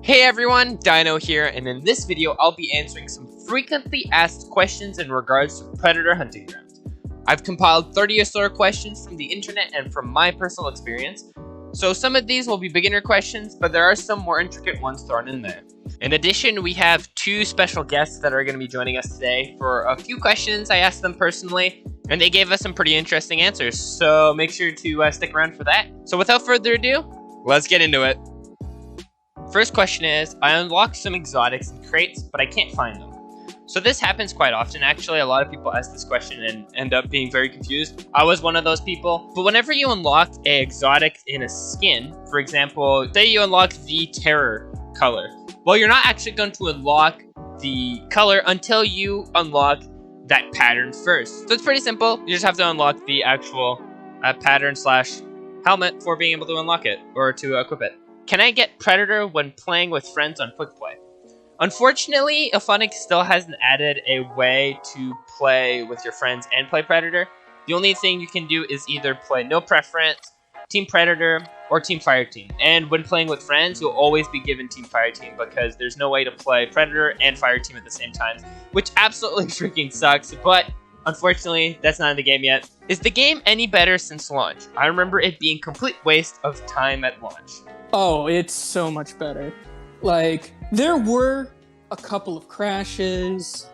Hey everyone, Dino here, and in this video I'll be answering some frequently asked questions in regards to predator hunting grounds. I've compiled 30 or so questions from the internet and from my personal experience, so some of these will be beginner questions, but there are some more intricate ones thrown in there. In addition, we have two special guests that are going to be joining us today for a few questions I asked them personally, and they gave us some pretty interesting answers, so make sure to stick around for that. So without further ado, let's get into it. First question is, I unlocked some exotics in crates, but I can't find them. So this happens quite often, actually. A lot of people ask this question and end up being very confused. I was one of those people. But whenever you unlock an exotic in a skin, for example, say you unlock the terror color. Well, you're not actually going to unlock the color until you unlock that pattern first. So it's pretty simple. You just have to unlock the actual pattern slash helmet for being able to unlock it or to equip it. Can I get Predator when playing with friends on quickplay? Unfortunately, Aphonic still hasn't added a way to play with your friends and play Predator. The only thing you can do is either play No Preference, Team Predator, or Team Fireteam. And when playing with friends, you'll always be given Team Fireteam because there's no way to play Predator and Fireteam at the same time, which absolutely freaking sucks, but unfortunately, that's not in the game yet. Is the game any better since launch? I remember it being a complete waste of time at launch. Oh, it's so much better. Like, there were a couple of crashes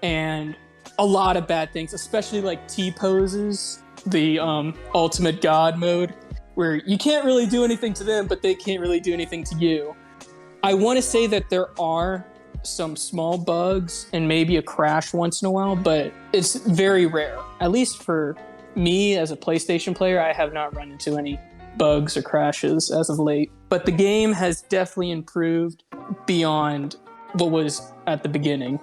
and a lot of bad things, especially like T-poses, the ultimate god mode, where you can't really do anything to them, but they can't really do anything to you. I want to say that there are some small bugs and maybe a crash once in a while, but it's very rare. At least for me as a PlayStation player, I have not run into any bugs or crashes as of late. But the game has definitely improved beyond what was at the beginning.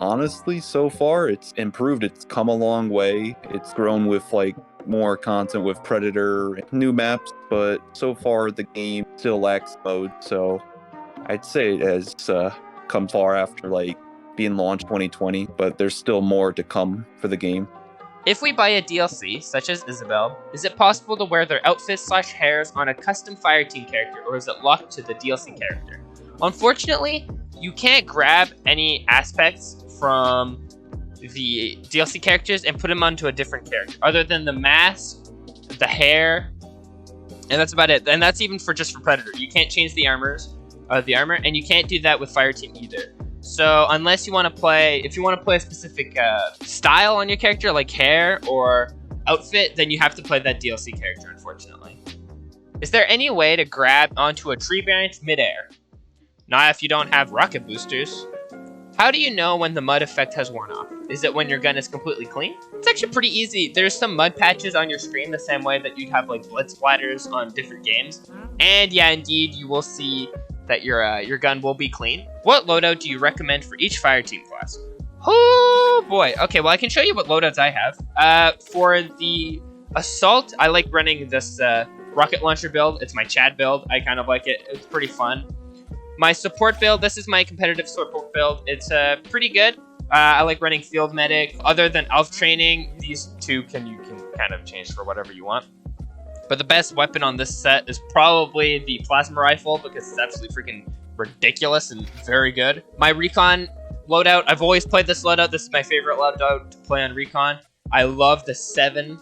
Honestly, so far it's improved. It's come a long way. It's grown with like more content with Predator, new maps, but so far the game still lacks mode. So I'd say it has come far after like being launched 2020, but there's still more to come for the game. If we buy a DLC, such as Isabel, is it possible to wear their outfits slash hairs on a custom Fireteam character, or is it locked to the DLC character? Unfortunately, you can't grab any aspects from the DLC characters and put them onto a different character, other than the mask, the hair, and that's about it. And that's even for just for Predator. You can't change the armor, and you can't do that with Fireteam either. So unless you want to play, if you want to play a specific style on your character, like hair or outfit, then you have to play that DLC character, unfortunately. Is there any way to grab onto a tree branch midair? Not if you don't have rocket boosters. How do you know when the mud effect has worn off? Is it when your gun is completely clean? It's actually pretty easy. There's some mud patches on your screen the same way that you'd have like blood splatters on different games. And yeah, indeed, you will see that your gun will be clean. What loadout do you recommend for each Fireteam class? Oh boy. Okay, well I can show you what loadouts I have. For the assault, I like running this rocket launcher build. It's my Chad build. I kind of like it. It's pretty fun. My support build, this is my competitive support build. It's pretty good. I like running field medic. Other than elf training, these two you can kind of change for whatever you want. But the best weapon on this set is probably the plasma rifle because it's absolutely freaking ridiculous and very good. My recon loadout, I've always played this loadout. This is my favorite loadout to play on recon. I love the 7.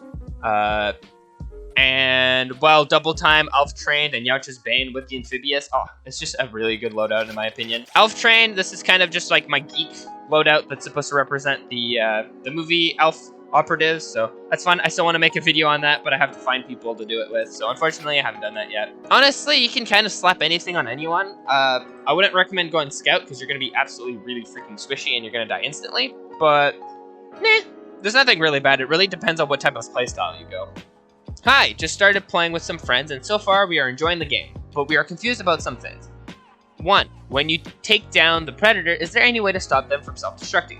And, well, Double Time, Elf Trained, and Yauch's Bane with the Amphibious. Oh, it's just a really good loadout in my opinion. Elf Trained, this is kind of just like my geek loadout that's supposed to represent the movie Elf Operatives, so that's fun. I still want to make a video on that, but I have to find people to do it with, so unfortunately I haven't done that yet. Honestly, you can kind of slap anything on anyone. I wouldn't recommend going Scout because you're going to be absolutely really freaking squishy and you're going to die instantly, but there's nothing really bad. It really depends on what type of playstyle you go. Hi, just started playing with some friends and so far we are enjoying the game, but we are confused about some things. 1. When you take down the Predator, is there any way to stop them from self-destructing?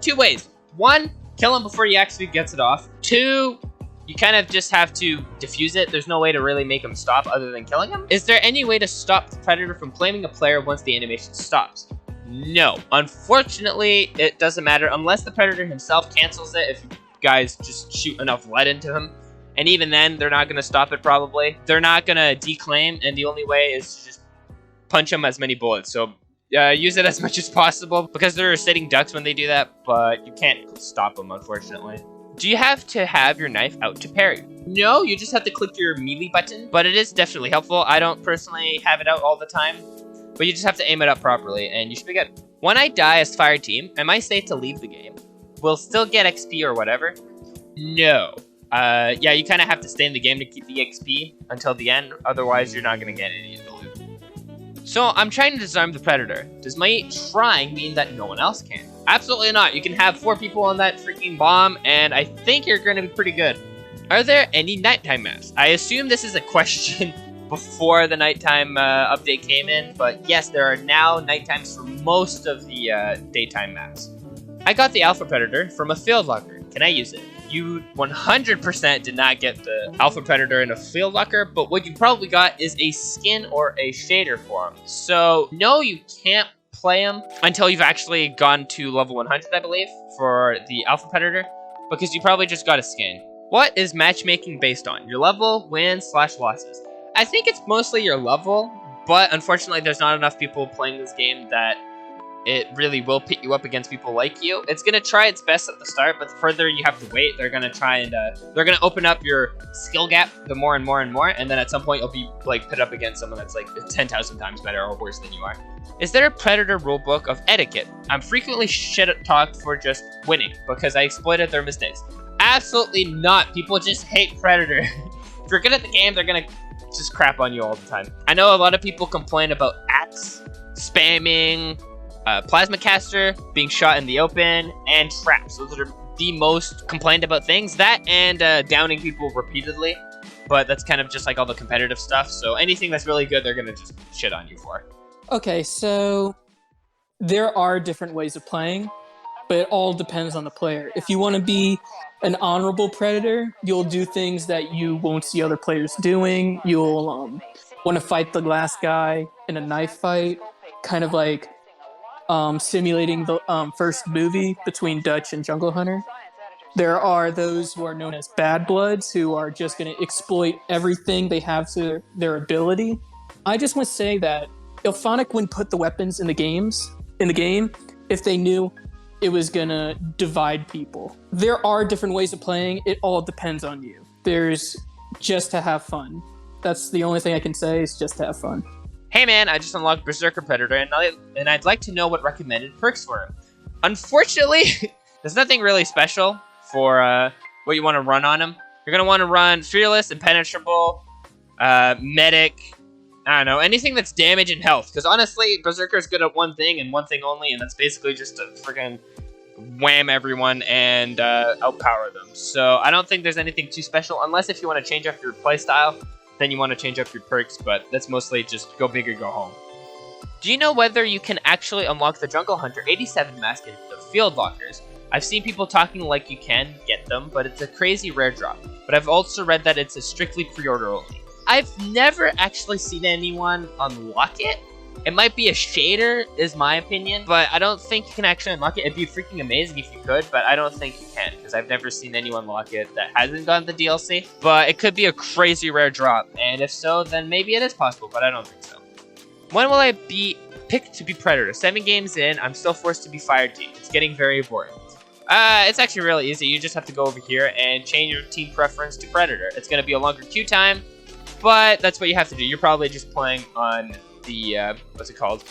2 ways. 1. Kill him before he actually gets it off. 2, you kind of just have to defuse it. There's no way to really make him stop other than killing him. Is there any way to stop the Predator from claiming a player once the animation stops? No. Unfortunately, it doesn't matter unless the Predator himself cancels it if you guys just shoot enough lead into him. And even then, they're not going to stop it probably. They're not going to declaim, and the only way is to just punch them as many bullets. So use it as much as possible because they're sitting ducks when they do that, but you can't stop them, unfortunately. Do you have to have your knife out to parry? No, you just have to click your melee button, but it is definitely helpful. I don't personally have it out all the time, but you just have to aim it up properly and you should be good. When I die as fireteam, am I safe to leave the game? We'll still get XP or whatever? No. Yeah, you kind of have to stay in the game to keep the XP until the end, otherwise you're not going to get any of the loot. So I'm trying to disarm the predator. Does my trying mean that no one else can? Absolutely not. You can have 4 people on that freaking bomb, and I think you're going to be pretty good. Are there any nighttime maps? I assume this is a question before the nighttime update came in, but yes, there are now nighttimes for most of the daytime maps. I got the Alpha Predator from a field locker. Can I use it? You 100% did not get the Alpha Predator in a field locker, but what you probably got is a skin or a shader for him. So no, you can't play him until you've actually gone to level 100, I believe, for the Alpha Predator, because you probably just got a skin. What is matchmaking based on? Your level, wins, / losses. I think it's mostly your level, but unfortunately there's not enough people playing this game that it really will pit you up against people like you. It's gonna try its best at the start, but the further you have to wait, they're gonna try and they're gonna open up your skill gap the more and more and more, and then at some point you'll be like put up against someone that's like 10,000 times better or worse than you are. Is there a Predator rulebook of etiquette? I'm frequently shit talked for just winning because I exploited their mistakes. Absolutely not. People just hate Predator. If you're good at the game, they're gonna just crap on you all the time. I know a lot of people complain about axe, spamming, plasma caster, being shot in the open, and traps. Those are the most complained about things. That and downing people repeatedly. But that's kind of just like all the competitive stuff. So anything that's really good, they're gonna just shit on you for. Okay, so there are different ways of playing, but it all depends on the player. If you want to be an honorable predator, you'll do things that you won't see other players doing. You'll want to fight the last guy in a knife fight, kind of like simulating the first movie between Dutch and Jungle Hunter. There are those who are known as bad bloods who are just going to exploit everything they have to their ability. I just want to say that Ilphonic wouldn't put the weapons in the game if they knew it was gonna divide people. There are different ways of playing. It all depends on you. There's just to have fun. That's the only thing I can say is just to have fun. Hey man, I just unlocked Berserker Predator and I'd like to know what recommended perks for him. Unfortunately, there's nothing really special for what you want to run on him. You're gonna want to run Fearless, Impenetrable, Medic, I don't know, anything that's damage and health. Because honestly, Berserker's good at one thing and one thing only, and that's basically just to freaking wham everyone and outpower them. So I don't think there's anything too special, unless if you want to change up your playstyle, then you want to change up your perks, but that's mostly just go big or go home. Do you know whether you can actually unlock the Jungle Hunter 87 mask in the field lockers? I've seen people talking like you can get them, but it's a crazy rare drop. But I've also read that it's a strictly pre-order only. I've never actually seen anyone unlock it. It might be a shader, is my opinion, but I don't think you can actually unlock it. It'd be freaking amazing if you could, but I don't think you can, because I've never seen anyone unlock it that hasn't gotten the DLC. But it could be a crazy rare drop, and if so, then maybe it is possible, but I don't think so. When will I be picked to be Predator? 7 games in, I'm still forced to be Fireteam. It's getting very boring. It's actually really easy. You just have to go over here and change your team preference to Predator. It's going to be a longer queue time, but that's what you have to do. You're probably just playing on the, what's it called?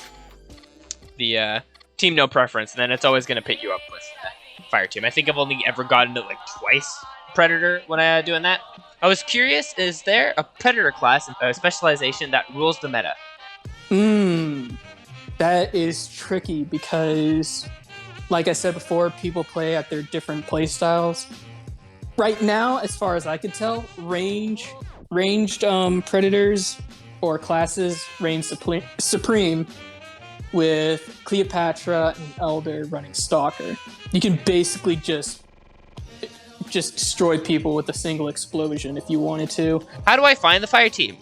The, team no preference, and then it's always going to pit you up with Fireteam. I think I've only ever gotten it like twice Predator when I'm doing that. I was curious, is there a Predator class, a specialization that rules the meta? That is tricky because, like I said before, people play at their different play styles. Right now, as far as I could tell, ranged predators or classes reign supreme with Cleopatra and Elder running Stalker. You can basically just destroy people with a single explosion if you wanted to. How do I find the fire team?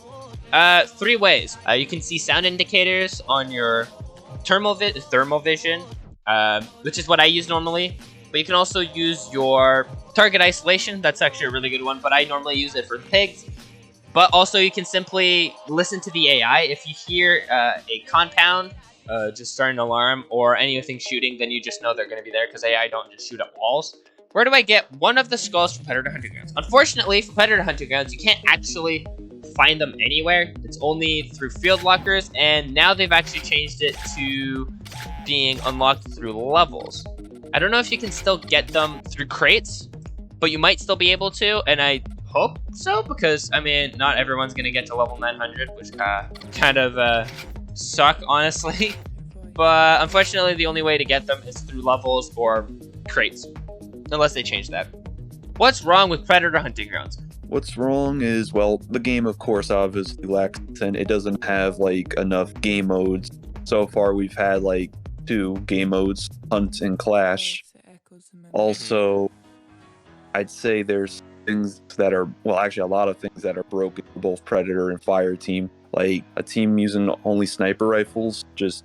3 ways. You can see sound indicators on your thermal vision, which is what I use normally. But you can also use your target isolation. That's actually a really good one, but I normally use it for pigs. But also you can simply listen to the AI. If you hear a compound just start an alarm or anything shooting, then you just know they're going to be there because AI don't just shoot at walls. Where do I get one of the skulls from Predator Hunting Grounds? Unfortunately, for Predator Hunting Grounds, you can't actually find them anywhere. It's only through field lockers, and now they've actually changed it to being unlocked through levels. I don't know if you can still get them through crates, but you might still be able to, and I hope so, because, I mean, not everyone's going to get to level 900, which kind of suck, honestly. But unfortunately, the only way to get them is through levels or crates, unless they change that. What's wrong with Predator Hunting Grounds? What's wrong is, well, the game, of course, obviously lacks, and it doesn't have, like, enough game modes. So far, we've had, like, 2 game modes, Hunt and Clash. Also, I'd say there's things that are, well, actually a lot of things that are broken for both Predator and Fireteam. Like, a team using only sniper rifles, just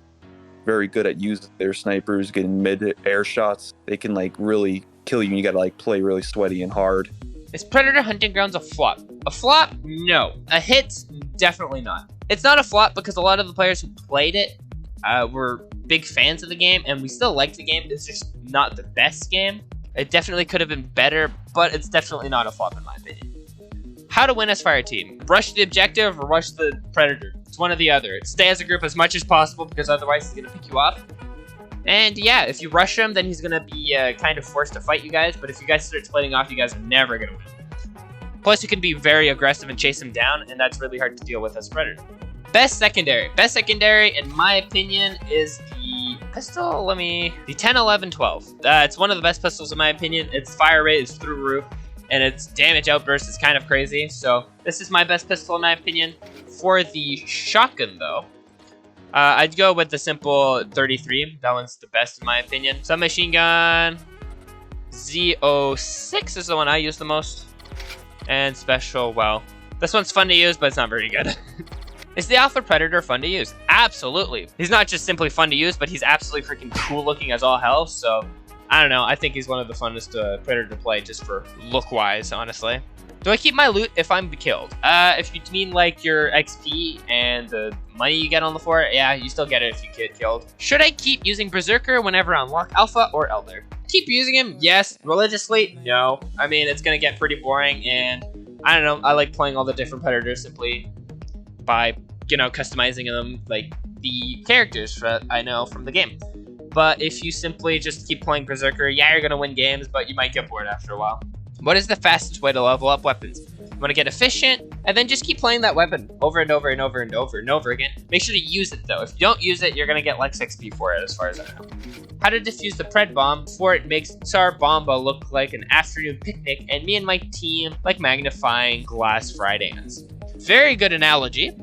very good at using their snipers, getting mid-air shots. They can, like, really kill you, and you gotta, like, play really sweaty and hard. Is Predator Hunting Grounds a flop? A flop? No. A hit? Definitely not. It's not a flop because a lot of the players who played it were big fans of the game, and we still like the game. It's just not the best game. It definitely could have been better, but it's definitely not a flop in my opinion. How to win as Fireteam? Rush the objective or rush the Predator? It's one or the other. Stay as a group as much as possible because otherwise he's going to pick you off. And yeah, if you rush him, then he's going to be kind of forced to fight you guys. But if you guys start splitting off, you guys are never going to win. Plus, you can be very aggressive and chase him down, and that's really hard to deal with as Predator. Best secondary. Best secondary, in my opinion, is the pistol. The 10, 11, 12. It's one of the best pistols in my opinion. Its fire rate is through roof, and its damage outburst is kind of crazy. So this is my best pistol in my opinion. For the shotgun, though, I'd go with the simple 33. That one's the best in my opinion. Submachine gun Z06 is the one I use the most. And special, well, this one's fun to use, but it's not very good. Is the Alpha Predator fun to use? Absolutely. He's not just simply fun to use, but he's absolutely freaking cool looking as all hell. So, I don't know. I think he's one of the funnest Predator to play just for look-wise, honestly. Do I keep my loot if I'm killed? If you mean like your XP and the money you get on the floor, yeah, you still get it if you get killed. Should I keep using Berserker whenever I unlock Alpha or Elder? Keep using him, yes. Religiously, no. I mean, it's gonna get pretty boring, and I don't know. I like playing all the different Predators simply by, you know, customizing them like the characters that I know from the game. But if you simply just keep playing Berserker, yeah, you're gonna win games, but you might get bored after a while. What is the fastest way to level up weapons? You want to get efficient, and then just keep playing that weapon over and over and over and over and over again. Make sure to use it, though. If you don't use it, you're going to get Lex XP for it, as far as I know. How to defuse the Pred Bomb before it makes Tsar Bomba look like an afternoon picnic, and me and my team like magnifying glass fried ants. Very good analogy.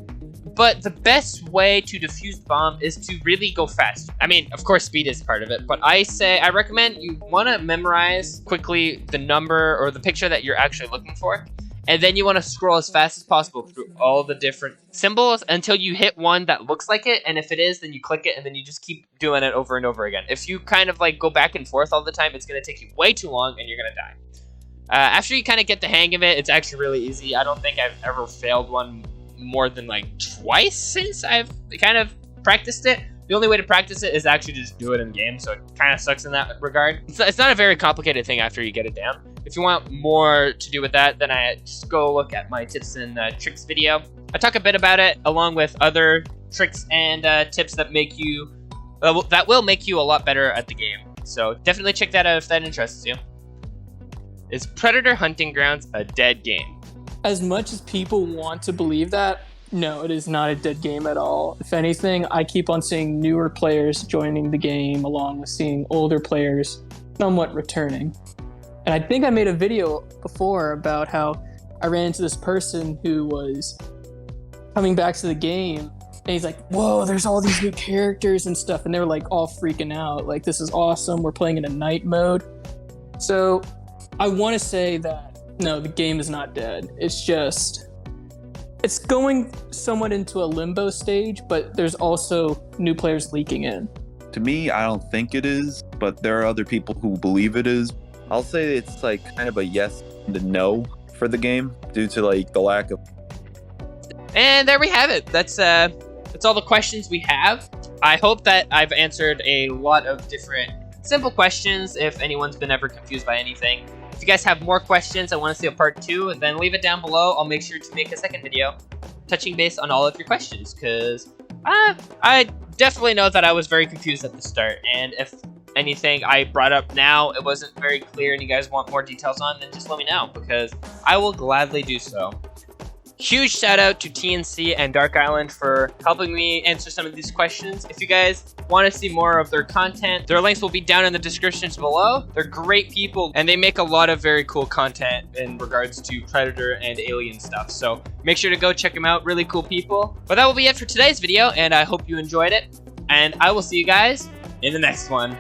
But the best way to defuse the bomb is to really go fast. I mean, of course, speed is part of it, but I recommend you want to memorize quickly the number or the picture that you're actually looking for. And then you want to scroll as fast as possible through all the different symbols until you hit one that looks like it. And if it is, then you click it and then you just keep doing it over and over again. If you kind of like go back and forth all the time, it's going to take you way too long and you're going to die. After you kind of get the hang of it, it's actually really easy. I don't think I've ever failed one more than like twice since I've kind of practiced it. The only way to practice it is actually just do it in game, so it kind of sucks in that regard. It's not a very complicated thing after you get it down. If you want more to do with that, then I just go look at my tips and tricks video. I talk a bit about it along with other tricks and tips that make you that will make you a lot better at the game. So definitely check that out if that interests you. Is Predator Hunting Grounds a dead game? As much as people want to believe that, no, it is not a dead game at all. If anything, I keep on seeing newer players joining the game along with seeing older players somewhat returning. And I think I made a video before about how I ran into this person who was coming back to the game and he's like, whoa, there's all these new characters and stuff. And they were like all freaking out. Like, this is awesome. We're playing in a night mode. So I want to say that no, the game is not dead. It's just, it's going somewhat into a limbo stage, but there's also new players leaking in. To me, I don't think it is, but there are other people who believe it is. I'll say it's like kind of a yes and a no for the game due to like the lack of And there we have it. That's all the questions we have. I hope that I've answered a lot of different simple questions if anyone's been ever confused by anything. If you guys have more questions and want to see a part 2, then leave it down below. I'll make sure to make a second video touching base on all of your questions, because I definitely know that I was very confused at the start, and if anything I brought up now it wasn't very clear and you guys want more details on, then just let me know, because I will gladly do so. Huge shout out to TNC and Dark Island for helping me answer some of these questions. If you guys want to see more of their content, their links will be down in the descriptions below. They're great people and they make a lot of very cool content in regards to Predator and Alien stuff. So make sure to go check them out, really cool people. But that will be it for today's video, and I hope you enjoyed it. And I will see you guys in the next one.